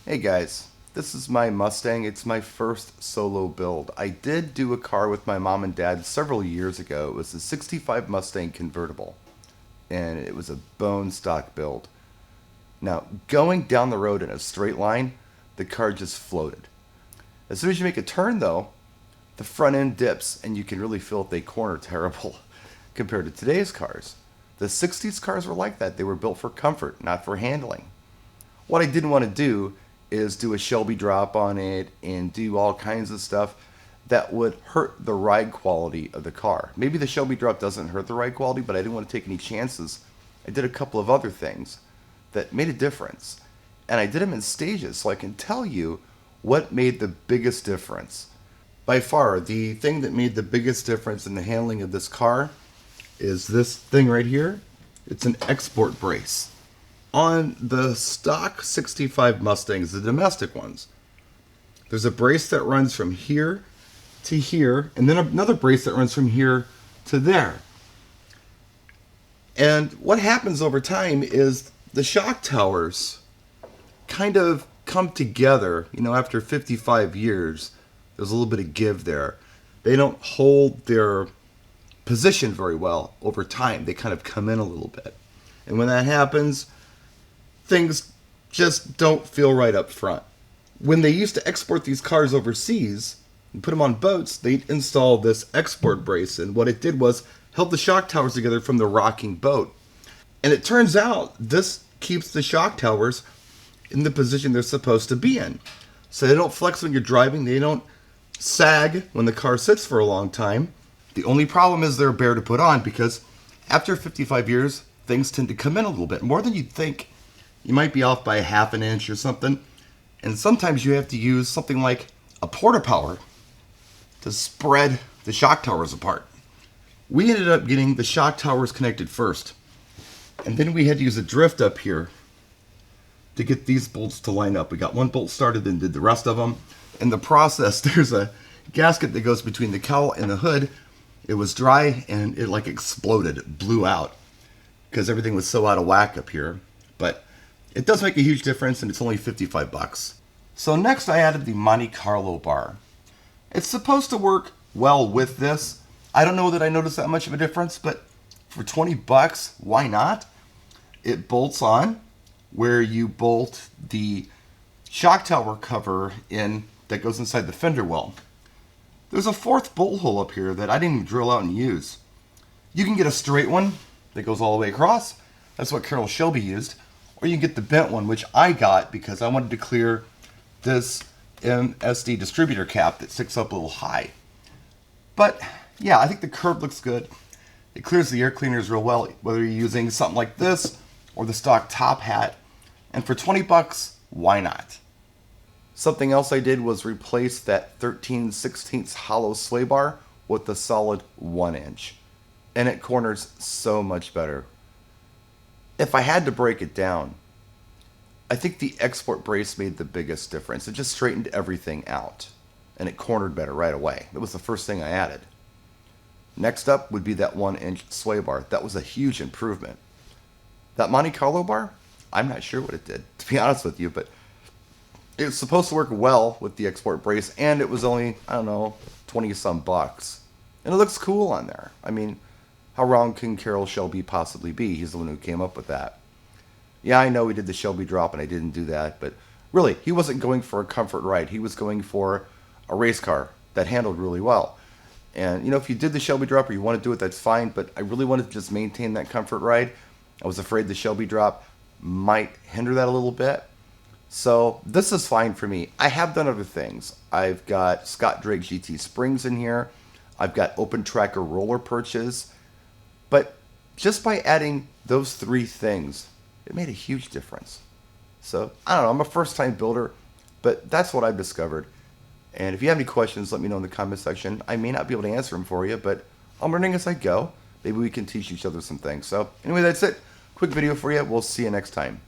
Hey guys, this is my Mustang. It's my first solo build. I did do a car with my mom and dad several years ago. It was a 65 Mustang convertible, and it was a bone stock build. Now, going down the road in a straight line, the car just floated. As soon as you make a turn though, the front end dips and you can really feel if they corner terrible compared to today's cars. The 60s cars were like that. They were built for comfort, not for handling. What I didn't want to do is do a Shelby Drop on it and do all kinds of stuff that would hurt the ride quality of the car. Maybe the Shelby Drop doesn't hurt the ride quality, but I didn't want to take any chances. I did a couple of other things that made a difference. And I did them in stages so I can tell you what made the biggest difference. By far, the thing that made the biggest difference in the handling of this car is this thing right here. It's an export brace. On the stock 65 Mustangs, the domestic ones, there's a brace that runs from here to here, and then another brace that runs from here to there. And what happens over time is the shock towers kind of come together, after 55 years, there's a little bit of give there. They don't hold their position very well over time. They kind of come in a little bit. And when that happens, things just don't feel right up front. When they used to export these cars overseas and put them on boats, they'd install this export brace, and what it did was held the shock towers together from the rocking boat. And it turns out this keeps the shock towers in the position they're supposed to be in. So they don't flex when you're driving, they don't sag when the car sits for a long time. The only problem is they're bare to put on because after 55 years, things tend to come in a little bit more than you'd think. You might be off by a half an inch or something. And sometimes you have to use something like a porta power to spread the shock towers apart. We ended up getting the shock towers connected first. And then we had to use a drift up here to get these bolts to line up. We got one bolt started and did the rest of them. In the process, there's a gasket that goes between the cowl and the hood. It was dry and it exploded. It blew out because everything was so out of whack up here. But it does make a huge difference, and it's only 55 bucks. So next I added the Monte Carlo bar. It's supposed to work well with this. I don't know that I noticed that much of a difference, but for 20 bucks, why not? It bolts on where you bolt the shock tower cover in that goes inside the fender well. There's a fourth bolt hole up here that I didn't even drill out and use. You can get a straight one that goes all the way across. That's what Carol Shelby used. Or you can get the bent one, which I got because I wanted to clear this MSD distributor cap that sticks up a little high. But yeah, I think the curb looks good. It clears the air cleaners real well, whether you're using something like this or the stock top hat. And for 20 bucks, why not? Something else I did was replace that 13/16 hollow sway bar with a solid 1 inch. And it corners so much better. If I had to break it down, I think the export brace made the biggest difference. It just straightened everything out, and it cornered better right away. That was the first thing I added. Next up would be that 1 inch sway bar. That was a huge improvement. That Monte Carlo bar, I'm not sure what it did, to be honest with you, but it was supposed to work well with the export brace, and it was only, 20 some bucks. And it looks cool on there. I mean, how wrong can Carol Shelby possibly be? He's the one who came up with that. Yeah, I know we did the Shelby Drop and I didn't do that, but really, he wasn't going for a comfort ride. He was going for a race car that handled really well. And, if you did the Shelby Drop or you want to do it, that's fine, but I really wanted to just maintain that comfort ride. I was afraid the Shelby Drop might hinder that a little bit. So this is fine for me. I have done other things. I've got Scott Drake GT springs in here. I've got open tracker roller perches. But just by adding those three things, it made a huge difference. So, I don't know, I'm a first-time builder, but that's what I've discovered. And if you have any questions, let me know in the comment section. I may not be able to answer them for you, but I'm learning as I go. Maybe we can teach each other some things. So, anyway, that's it. Quick video for you. We'll see you next time.